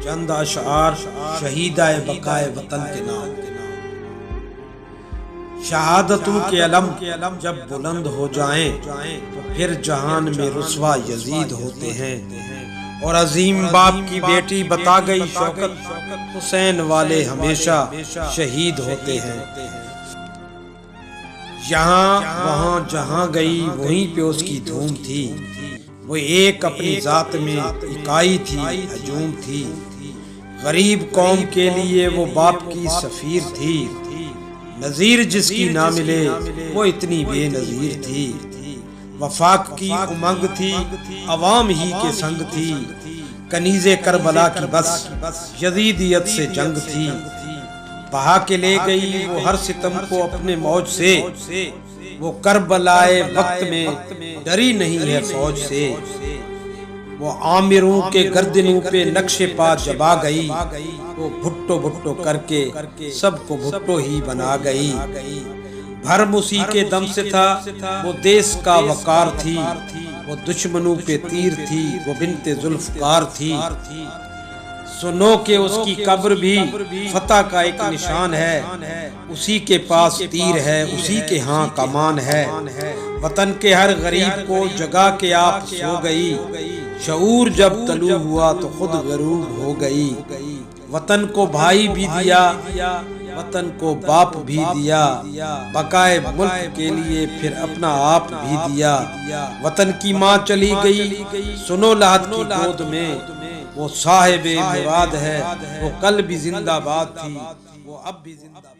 चंद अशआर शहीदाए बकाए वतन के नाम। शहादतों के अलम जब बुलंद हो जाएं तो फिर जहान में रुसवा यजीद होते हैं। और अजीम बाप की बेटी बता गई शौकत, हुसैन वाले हमेशा शहीद होते हैं। यहाँ वहाँ जहाँ गई वहीं पे उसकी धूम थी। वो एक अपनी जात में इकाई थी, हजूम थी। गरीब कौम के लिए वो बाप की सफीर थी। नजीर जिसकी ना मिले वो इतनी बेनजीर थी। वफाक की उमंग थी, अवाम ही के संग थी। कनीज़े करबला की बस यजीदियत से जंग थी। बहा के ले गई वो हर सितम को अपने मौज से। वो करबलाए वक्त में डरी नहीं है फौज से। वो आमिरों के गर्दनों पे नक्शे पा जबा गई। वो भुट्टो भुट्टो करके सबको भुट्टो ही बना गई। भरम उसी के दम से था, वो देश का वकार थी। वो दुश्मनों पे तीर थी, वो बिन्ते जुल्फकार थी। सुनो के उसकी कब्र भी फतह का एक निशान है। उसी के पास तीर है, उसी के हाँ कमान है। वतन के हर गरीब को जगा के आप सो गई। शऊर जब तलू हुआ तो खुद गरूब हो गई। वतन को भाई भी दिया, वतन को बाप भी दिया। बकाए मुल्क के लिए फिर अपना आप भी दिया। वतन की माँ चली गई, सुनो लाहत की गोद में। वो साहिबे मुराद है, वो कल भी जिंदाबाद थी, वो अब भी जिंदाबाद।